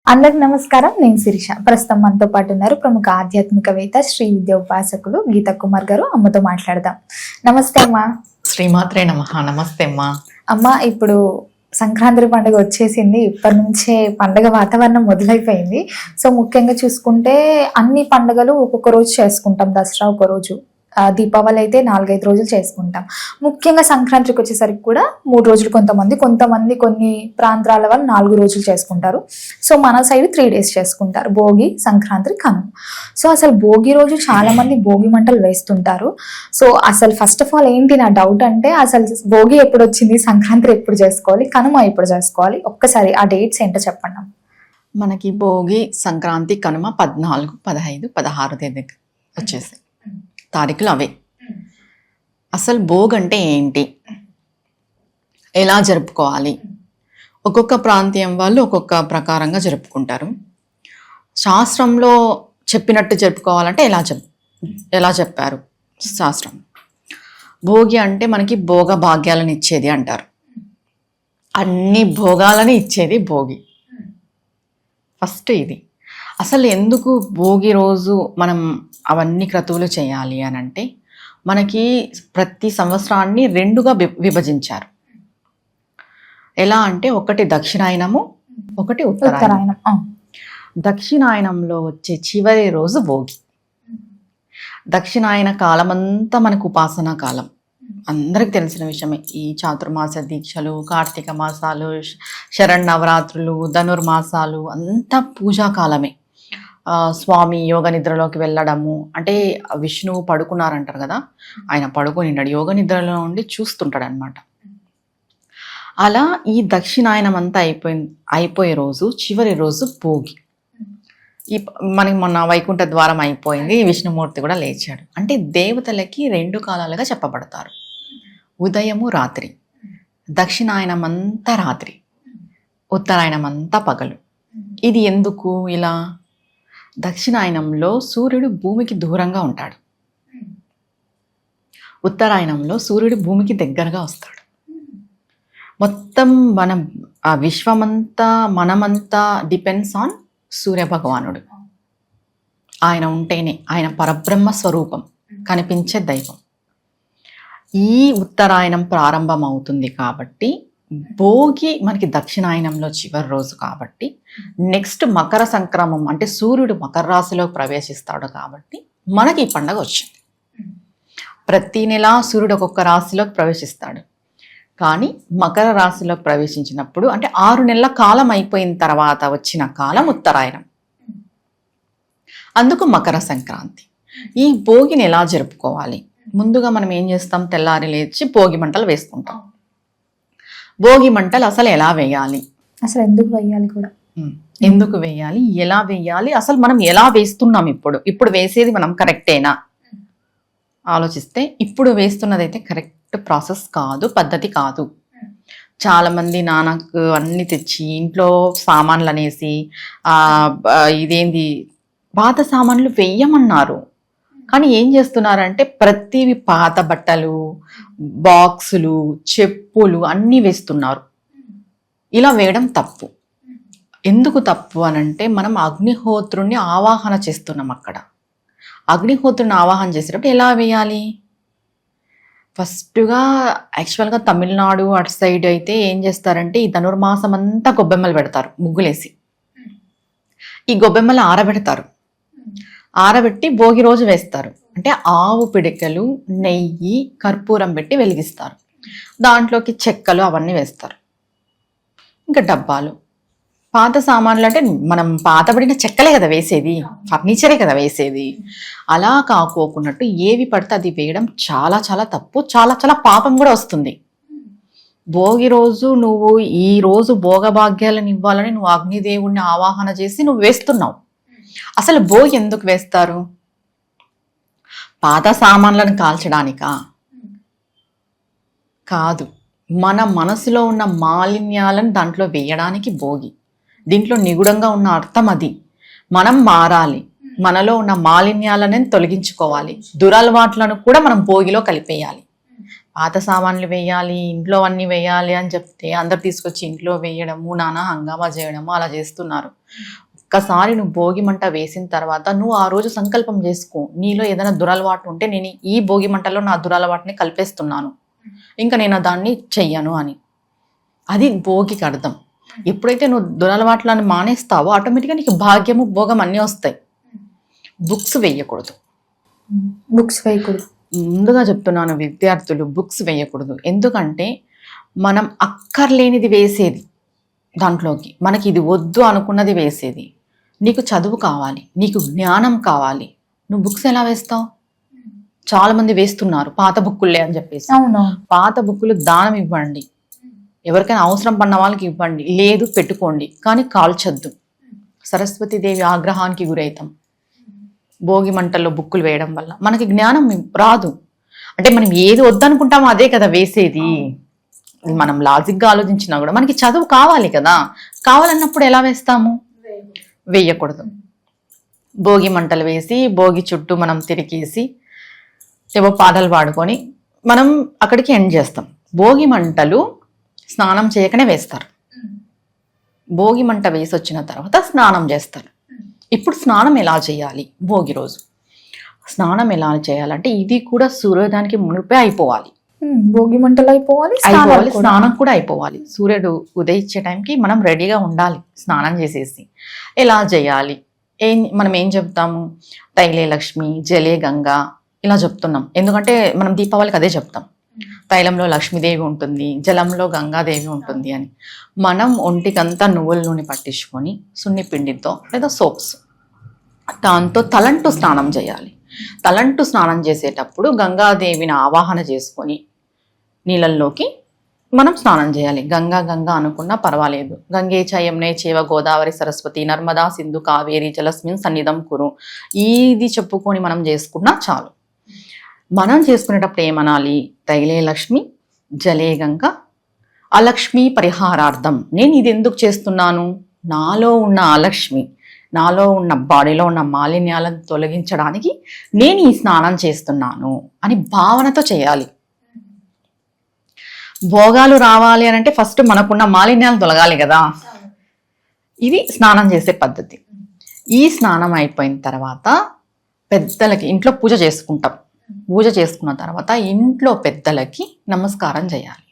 అందరికి నమస్కారం. నేను శిరీష. ప్రస్తుతం మనతో పాటు ఉన్నారు ప్రముఖ ఆధ్యాత్మికవేత్త శ్రీ విద్య ఉపాసకులు గీతా కుమార్ గారు. అమ్మతో మాట్లాడదాం. నమస్తే అమ్మా. శ్రీమాత్రే నమః. నమస్తే అమ్మా. అమ్మ, ఇప్పుడు సంక్రాంతి పండుగ వచ్చేసింది. ఇప్పటి నుంచే పండుగ వాతావరణం మొదలైపోయింది. సో ముఖ్యంగా చూసుకుంటే అన్ని పండుగలు ఒక్కొక్క రోజు చేసుకుంటాం. దసరా ఒక రోజు, దీపావళి అయితే 4-5 రోజులు చేసుకుంటాం. ముఖ్యంగా సంక్రాంతికి వచ్చేసరికి కూడా 3 రోజులు, కొంతమంది కొన్ని ప్రాంతాల వాళ్ళు 4 రోజులు చేసుకుంటారు. సో మన సైడ్ 3 days చేసుకుంటారు: భోగి, సంక్రాంతి, కనుమ. సో అసలు భోగి రోజు చాలా మంది భోగి మంటలు వేస్తుంటారు. సో అసలు ఫస్ట్ ఆఫ్ ఆల్ ఏంటి నా డౌట్ అంటే, అసలు భోగి ఎప్పుడు వచ్చింది, సంక్రాంతి ఎప్పుడు చేసుకోవాలి, కనుమ ఎప్పుడు చేసుకోవాలి? ఒక్కసారి ఆ డేట్స్ ఏంటో చెప్పండి. మనకి భోగి, సంక్రాంతి, కనుమ 14, 15, 16 తేదీ వచ్చేసాయి తారీఖులు అవే. అసలు భోగి అంటే ఏంటి, ఎలా జరుపుకోవాలి? ఒక్కొక్క ప్రాంతీయం వాళ్ళు ఒక్కొక్క ప్రకారంగా జరుపుకుంటారు. శాస్త్రంలో చెప్పినట్టు జరుపుకోవాలంటే ఎలా చెప్పారు శాస్త్రం? భోగి అంటే మనకి భోగ భాగ్యాలను ఇచ్చేది అంటారు. అన్ని భోగాలని ఇచ్చేది భోగి. ఫస్ట్ ఇది. అసలు ఎందుకు భోగి రోజు మనం అవన్నీ క్రతువులు చేయాలి అని అంటే, మనకి ప్రతి సంవత్సరాన్ని 2గా విభజించారు. ఎలా అంటే, ఒకటి దక్షిణాయనము, ఒకటి ఉత్తరాయణం. దక్షిణాయనంలో వచ్చే చివరి రోజు భోగి. దక్షిణాయన కాలం అంతా మనకు ఉపాసనా కాలం. అందరికి తెలిసిన విషయమే. ఈ చాతుర్మాస దీక్షలు, కార్తీక మాసాలు, శరన్నవరాత్రులు, ధనుర్మాసాలు అంతా పూజాకాలమే. స్వామి యోగ నిద్రలోకి వెళ్ళడము అంటే, విష్ణువు పడుకున్నారంటారు కదా, ఆయన పడుకునిన్నాడు, యోగ నిద్రలో ఉండి చూస్తుంటాడు అనమాట. అలా ఈ దక్షిణాయనం అంతా అయిపోయే రోజు, చివరి రోజు భోగి. మనకి మొన్న వైకుంఠ ద్వారం అయిపోయింది, విష్ణుమూర్తి కూడా లేచాడు. అంటే దేవతలకి 2 కాలాలుగా చెప్పబడతారు. ఉదయము రాత్రి. దక్షిణాయనం అంతా రాత్రి, ఉత్తరాయణం అంతా పగలు. ఇది ఎందుకు ఇలా? దక్షిణాయనంలో సూర్యుడు భూమికి దూరంగా ఉంటాడు, ఉత్తరాయణంలో సూర్యుడు భూమికి దగ్గరగా వస్తాడు. మొత్తం ఆ విశ్వమంతా, మనమంతా డిపెండ్స్ ఆన్ సూర్య భగవానుడు. ఆయన ఉంటేనే, ఆయన పరబ్రహ్మ స్వరూపం, కనిపించే దైవం. ఈ ఉత్తరాయణం ప్రారంభం అవుతుంది కాబట్టి భోగి మనకి దక్షిణాయనంలో చివరి రోజు కాబట్టి, నెక్స్ట్ మకర సంక్రమం అంటే సూర్యుడు మకర రాశిలో ప్రవేశిస్తాడు కాబట్టి మనకి ఈ పండుగ వచ్చింది. ప్రతి నెల సూర్యుడు ఒక్కొక్క రాశిలోకి ప్రవేశిస్తాడు. కానీ మకర రాశిలో ప్రవేశించినప్పుడు అంటే 6 నెలల కాలం అయిపోయిన తర్వాత వచ్చిన కాలం ఉత్తరాయణం. అందుకు మకర సంక్రాంతి. ఈ భోగిని ఎలా జరుపుకోవాలి? ముందుగా మనం ఏం చేస్తాం, తెల్లారి లేచి భోగి మంటలు వేసుకుంటాం. భోగి మంటలు అసలు ఎలా వేయాలి, అసలు ఎందుకు వేయాలి కూడా, ఎందుకు వేయాలి, ఎలా వేయాలి, అసలు మనం ఎలా వేస్తున్నాం, ఇప్పుడు వేసేది మనం కరెక్టేనా ఆలోచిస్తే, ఇప్పుడు వేస్తున్నదైతే కరెక్ట్ ప్రాసెస్ కాదు, పద్ధతి కాదు. చాలా మంది నాన్నకు అన్ని తెచ్చి ఇంట్లో సామాన్లు అనేసి ఇదేంది పాత సామాన్లు వేయమన్నారు. కానీ ఏం చేస్తున్నారంటే, ప్రతివి పాత బట్టలు, బాక్సులు, చెప్పులు అన్నీ వేస్తున్నారు. ఇలా వేయడం తప్పు. ఎందుకు తప్పు అనంటే, మనం అగ్నిహోత్రుని ఆవాహన చేస్తున్నాం. అక్కడ అగ్నిహోత్రుని ఆవాహన చేసేటప్పుడు ఎలా వేయాలి? ఫస్ట్గా యాక్చువల్గా తమిళనాడు అటు సైడ్ అయితే ఏం చేస్తారంటే, ఈ ధనుర్మాసం అంతా గొబ్బెమ్మలు పెడతారు, ముగ్గులేసి. ఈ గొబ్బెమ్మలు ఆరబెడతారు, ఆరబెట్టి భోగి రోజు వేస్తారు. అంటే ఆవు పిడికలు, నెయ్యి, కర్పూరం పెట్టి వెలిగిస్తారు. దాంట్లోకి చెక్కలు అవన్నీ వేస్తారు. ఇంకా డబ్బాలు, పాత సామాన్లు అంటే మనం పాతబడిన చెక్కలే కదా వేసేది, ఫర్నిచరే కదా వేసేది. అలా కాకోకున్నట్టు ఏవి పడితే అది వేయడం చాలా చాలా తప్పు, చాలా చాలా పాపం కూడా వస్తుంది. భోగి రోజు నువ్వు ఈ రోజు భోగభాగ్యాలను ఇవ్వాలని నువ్వు అగ్నిదేవుణ్ణి ఆవాహన చేసి నువ్వు వేస్తున్నావు. అసలు భోగి ఎందుకు వేస్తారు? పాత సామాన్లను కాల్చడానికా? కాదు, మన మనసులో ఉన్న మాలిన్యాలను దాంట్లో వేయడానికి భోగి. దీంట్లో నిగూఢంగా ఉన్న అర్థం అది. మనం మారాలి, మనలో ఉన్న మాలిన్యాలను తొలగించుకోవాలి, దురలవాట్లను కూడా మనం భోగిలో కలిపేయాలి. పాత సామాన్లు వేయాలి, ఇంట్లో అన్నీ వేయాలి అని చెప్తే అందరు తీసుకొచ్చి ఇంట్లో వేయడము, నానా హంగామా చేయడము అలా చేస్తున్నారు. ఒక్కసారి నువ్వు భోగి మంట వేసిన తర్వాత నువ్వు ఆ రోజు సంకల్పం చేసుకో, నీలో ఏదైనా దురలవాటు ఉంటే నేను ఈ భోగి మంటలో నా దురలవాటుని కలిపేస్తున్నాను, ఇంకా నేను దాన్ని చెయ్యను అని. అది భోగికి అర్థం. ఎప్పుడైతే నువ్వు దురలవాట్లను మానేస్తావో ఆటోమేటిక్గా నీకు భాగ్యము భోగం అన్నీ వస్తాయి. బుక్స్ వేయకూడదు. బుక్స్ వేయకూడదు. ముందుగా చెప్తున్నాను, విద్యార్థులు బుక్స్ వేయకూడదు. ఎందుకంటే మనం అక్కర్లేనిది వేసేది దాంట్లోకి, మనకి ఇది వద్దు అనుకున్నది వేసేది. నీకు చదువు కావాలి, నీకు జ్ఞానం కావాలి, నువ్వు బుక్స్ ఎలా వేస్తావు? చాలా మంది వేస్తున్నారు పాత బుక్కులే అని చెప్పేసి. పాత బుక్కులు దానం ఇవ్వండి, ఎవరికైనా అవసరం పడిన వాళ్ళకి ఇవ్వండి, లేదు పెట్టుకోండి, కానీ కాల్చొద్దు. సరస్వతీదేవి ఆగ్రహానికి గురవుతాం భోగి మంటల్లో బుక్కులు వేయడం వల్ల. మనకి జ్ఞానం రాదు. అంటే మనం ఏది వద్దనుకుంటామో అదే కదా వేసేది. మనం లాజిక్గా ఆలోచించినా కూడా మనకి చదువు కావాలి కదా, కావాలన్నప్పుడు ఎలా వేస్తాము? వేయకూడదు. భోగి మంటలు వేసి భోగి చుట్టూ మనం తిరిగేసి ఏవో పాటలు పాడుకొని మనం అక్కడికి ఎండ్ చేస్తాం. భోగి మంటలు స్నానం చేయకనే వేస్తారు. భోగి మంట వేసి వచ్చిన తర్వాత స్నానం చేస్తారు. ఇప్పుడు స్నానం ఎలా చేయాలి? భోగి రోజు స్నానం ఎలా చేయాలంటే ఇది కూడా సూర్యోదయానికి మునిపే అయిపోవాలి. భోగి మంటలు అయిపోవాలి, స్నానం కూడా అయిపోవాలి. సూర్యుడు ఉదయించే టైంకి మనం రెడీగా ఉండాలి స్నానం చేసేసి. ఎలా చేయాలి? మనం ఏం చెప్తాము? తైలే లక్ష్మి, జలే గంగా ఇలా చెప్తున్నాం. ఎందుకంటే మనం దీపావళికి అదే చెప్తాం, తైలంలో లక్ష్మీదేవి ఉంటుంది, జలంలో గంగాదేవి ఉంటుంది అని. మనం ఒంటికంతా నువ్వుల నూనె పట్టించుకొని సున్ని పిండితో లేదా సోప్స్ దాంతో తలంటు స్నానం చేయాలి. తలంటు స్నానం చేసేటప్పుడు గంగాదేవిని ఆవాహన చేసుకొని నీళ్ళల్లోకి మనం స్నానం చేయాలి. గంగా గంగా అనుకున్నా పర్వాలేదు. గంగే చ యమునే చైవ గోదావరి సరస్వతి నర్మదా సింధు కావేరి జలస్మిన్ సన్నిధం కురు, ఇది చెప్పుకొని మనం చేసుకున్నా చాలు. మనం చేసుకునేటప్పుడు ఏమనాలి? తైలే లక్ష్మి, జలే గంగా, అలక్ష్మి పరిహారార్థం. నేను ఇది ఎందుకు చేస్తున్నాను? నాలో ఉన్న అలక్ష్మి, నాలో ఉన్న బాడీలో ఉన్న మాలిన్యాలను తొలగించడానికి నేను ఈ స్నానం చేస్తున్నాను అని భావనతో చేయాలి. భోగాలు రావాలి అని అంటే ఫస్ట్ మనకున్న మాలిన్యాలు తొలగాలి కదా. ఇది స్నానం చేసే పద్ధతి. ఈ స్నానం అయిపోయిన తర్వాత పెద్దలకి ఇంట్లో పూజ చేసుకుంటాం. పూజ చేసుకున్న తర్వాత ఇంట్లో పెద్దలకి నమస్కారం చేయాలి,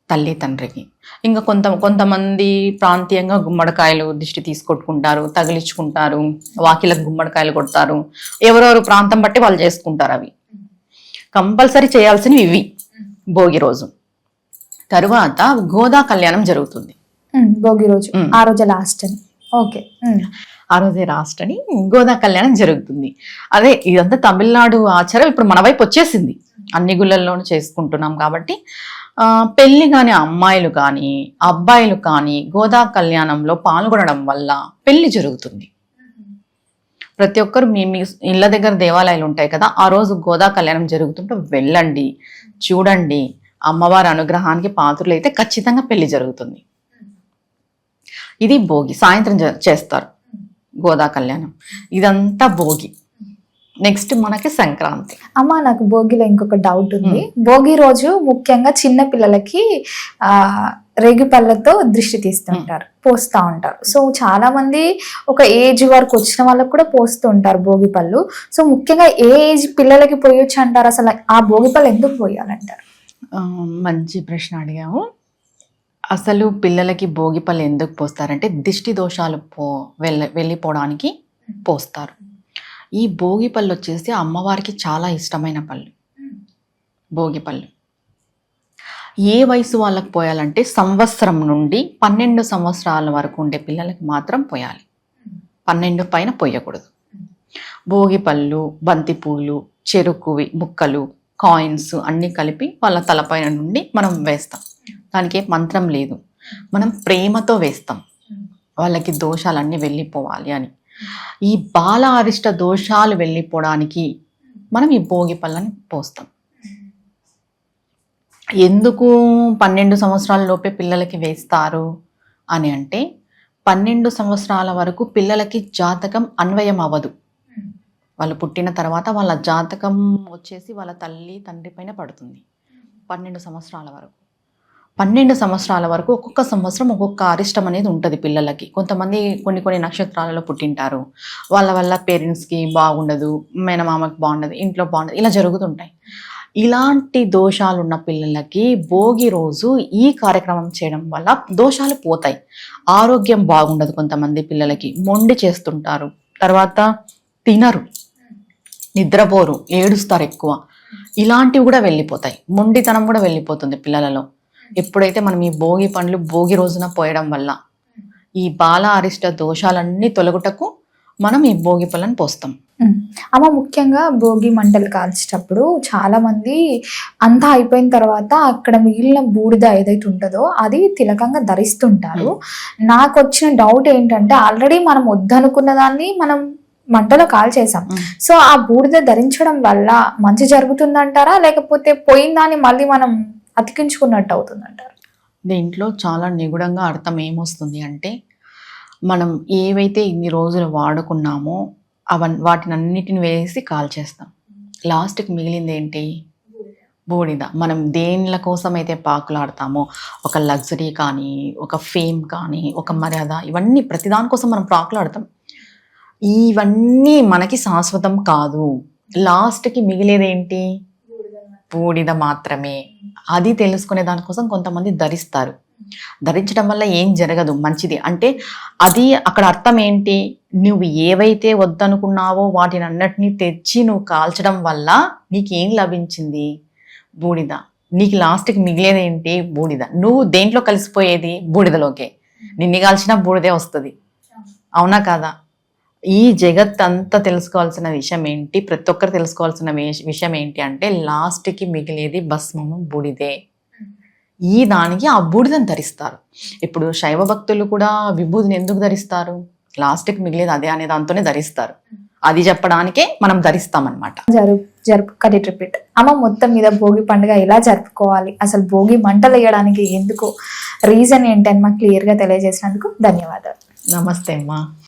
తల్లి తండ్రికి. ఇంకా కొంతమంది ప్రాంతీయంగా గుమ్మడికాయలు దిష్టి తీసుకొట్టుకుంటారు, తగిలించుకుంటారు, వాకిలకు గుమ్మడికాయలు కొడతారు. ఎవరెవరు ప్రాంతం బట్టి వాళ్ళు చేసుకుంటారు. అవి కంపల్సరీ చేయాల్సినవి ఇవి. భోగి రోజు తరువాత గోదా కళ్యాణం జరుగుతుంది. భోగి రోజు ఆ రోజు లాస్ట్ అని. ఓకే, ఆ రోజే లాస్ట్ అని గోదా కళ్యాణం జరుగుతుంది. అదే ఇదంతా తమిళనాడు ఆచారం ఇప్పుడు మన వైపు వచ్చేసింది, అన్ని గుళ్ళల్లోనూ చేసుకుంటున్నాం కాబట్టి. పెళ్లి కాని అమ్మాయిలు కానీ అబ్బాయిలు కానీ గోదా కళ్యాణంలో పాల్గొనడం వల్ల పెళ్లి జరుగుతుంది. ప్రతి ఒక్కరు మీ ఇళ్ళ దగ్గర దేవాలయాలు ఉంటాయి కదా, ఆ రోజు గోదా కళ్యాణం జరుగుతుంటే వెళ్ళండి, చూడండి. అమ్మవారి అనుగ్రహానికి పాత్రలు అయితే ఖచ్చితంగా పెళ్లి జరుగుతుంది. ఇది భోగి, సాయంత్రం చేస్తారు గోదా కళ్యాణం. ఇదంతా భోగి. నెక్స్ట్ మనకి సంక్రాంతి. అమ్మ, నాకు భోగిలో ఇంకొక డౌట్ ఉంది. భోగి రోజు ముఖ్యంగా చిన్న పిల్లలకి రేగి పళ్ళతో దృష్టి తీస్తుంటారు, పోస్తూ ఉంటారు. సో చాలా మంది ఒక ఏజ్ వరకు వచ్చిన వాళ్ళకి కూడా పోస్తూ ఉంటారు భోగి పళ్ళు. సో ముఖ్యంగా ఏ ఏజ్ పిల్లలకి పోయొచ్చు అంటారు? అసలు ఆ భోగి పళ్ళు ఎందుకు పోయాలంటారు? మంచి ప్రశ్న అడిగాము. అసలు పిల్లలకి భోగి పళ్ళు ఎందుకు పోస్తారంటే దిష్టి దోషాలు వెళ్ళిపోవడానికి పోస్తారు. ఈ భోగి పళ్ళు వచ్చేసి అమ్మవారికి చాలా ఇష్టమైన పళ్ళు. భోగి పళ్ళు ఏ వయసు వాళ్ళకి పోయాలంటే సంవత్సరం నుండి 12 సంవత్సరాల వరకు ఉండే పిల్లలకి మాత్రం పోయాలి, 12 పైన పోయకూడదు. భోగి పళ్ళు, బంతిపూలు, చెరుకువి ముక్కలు, కాయిన్స్ అన్నీ కలిపి వాళ్ళ తలపైన నుండి మనం వేస్తాం. దానికి ఏ మంత్రం లేదు, మనం ప్రేమతో వేస్తాం, వాళ్ళకి దోషాలన్నీ వెళ్ళిపోవాలి అని. ఈ బాల అరిష్ట దోషాలు వెళ్ళిపోవడానికి మనం ఈ భోగి పళ్ళని పోస్తాం. ఎందుకు 12 సంవత్సరాల లోపే పిల్లలకి వేస్తారు అని అంటే 12 సంవత్సరాల వరకు పిల్లలకి జాతకం అన్వయం అవ్వదు. వాళ్ళు పుట్టిన తర్వాత వాళ్ళ జాతకం వచ్చేసి వాళ్ళ తల్లి తండ్రి పైన పడుతుంది 12 సంవత్సరాల వరకు. 12 సంవత్సరాల వరకు ఒక్కొక్క సంవత్సరం ఒక్కొక్క అరిష్టం అనేది ఉంటుంది పిల్లలకి. కొంతమంది కొన్ని నక్షత్రాలలో పుట్టింటారు, వాళ్ళ వల్ల పేరెంట్స్కి బాగుండదు, మేనమామకి బాగుండదు, ఇంట్లో బాగుండదు, ఇలా జరుగుతుంటాయి. ఇలాంటి దోషాలు ఉన్న పిల్లలకి భోగి రోజు ఈ కార్యక్రమం చేయడం వల్ల దోషాలు పోతాయి. ఆరోగ్యం బాగుండదు, కొంతమంది పిల్లలకి మొండి చేస్తుంటారు, తర్వాత తినరు, నిద్రపోరు, ఏడుస్తారు ఎక్కువ, ఇలాంటివి కూడా వెళ్ళిపోతాయి. మొండితనం కూడా వెళ్ళిపోతుంది పిల్లలలో. ఎప్పుడైతే మనం ఈ భోగి పండ్లు భోగి రోజున పోయడం వల్ల ఈ బాల అరిష్ట దోషాలన్నీ తొలగుటకు మనం ఈ భోగి పళ్ళని పోస్తాం. అమ్మ, ముఖ్యంగా భోగి మంటలు కాల్చేటప్పుడు చాలా మంది అంతా అయిపోయిన తర్వాత అక్కడ మిగిలిన బూడిద ఏదైతే ఉంటుందో అది తిలకంగా ధరిస్తుంటారు. నాకు వచ్చిన డౌట్ ఏంటంటే, ఆల్రెడీ మనం వద్దనుకున్న దాన్ని మనం మంటలో కాల్చేసాం, సో ఆ బూడిద ధరించడం వల్ల మంచి జరుగుతుందంటారా, లేకపోతే పోయిన దాన్ని మళ్ళీ మనం అతికించుకున్నట్టు అవుతుందంటారా? దీంట్లో చాలా నిగూఢంగా అర్థం ఏమొస్తుంది అంటే, మనం ఏవైతే ఇన్ని రోజులు వాడుకున్నామో వాటిని అన్నిటిని వేసి కాల్చేస్తాం. లాస్ట్కి మిగిలింది ఏంటి? బూడిద. మనం దేనిల కోసం అయితే పాకులాడతామో, ఒక లగ్జరీ కానీ, ఒక ఫేమ్ కానీ, ఒక మర్యాద, ఇవన్నీ ప్రతిదానికోసం మనం పాకులాడతాం. ఇవన్నీ మనకి శాశ్వతం కాదు. లాస్ట్కి మిగిలేది ఏంటి? బూడిద మాత్రమే. అది తెలుసుకునే దానికోసం కొంతమంది ధరిస్తారు. ధరించడం వల్ల ఏం జరగదు, మంచిది. అంటే అది అక్కడ అర్థం ఏంటి? నువ్వు ఏవైతే వద్దనుకున్నావో వాటిని అన్నిటినీ తెచ్చి నువ్వు కాల్చడం వల్ల నీకేం లభించింది? బూడిద. నీకు లాస్ట్కి మిగిలేది ఏంటి? బూడిద. నువ్వు దేంట్లో కలిసిపోయేది? బూడిదలోకే. నిన్ను కాల్చినా బూడిదే వస్తుంది, అవునా కాదా? ఈ జగత్ అంతా తెలుసుకోవాల్సిన విషయం ఏంటి, ప్రతి ఒక్కరు తెలుసుకోవాల్సిన విషయం ఏంటి అంటే, లాస్ట్కి మిగిలేది భస్మము, బూడిదే. ఈ దానికి ఆ బూడిదని ధరిస్తారు. ఇప్పుడు శైవ భక్తులు కూడా విభూతిని ఎందుకు ధరిస్తారు? లాస్ట్కి మిగిలేది అదే అనే దాంతోనే ధరిస్తారు. అది చెప్పడానికే మనం ధరిస్తామన్నమాట. Correct repeat. అమ్మ, మొత్తం మీద భోగి పండుగ ఎలా జరుపుకోవాలి, అసలు భోగి మంటలు వేయడానికి ఎందుకు, రీజన్ ఏంటని మాకు క్లియర్గా తెలియజేసినందుకు ధన్యవాదాలు. నమస్తే అమ్మా.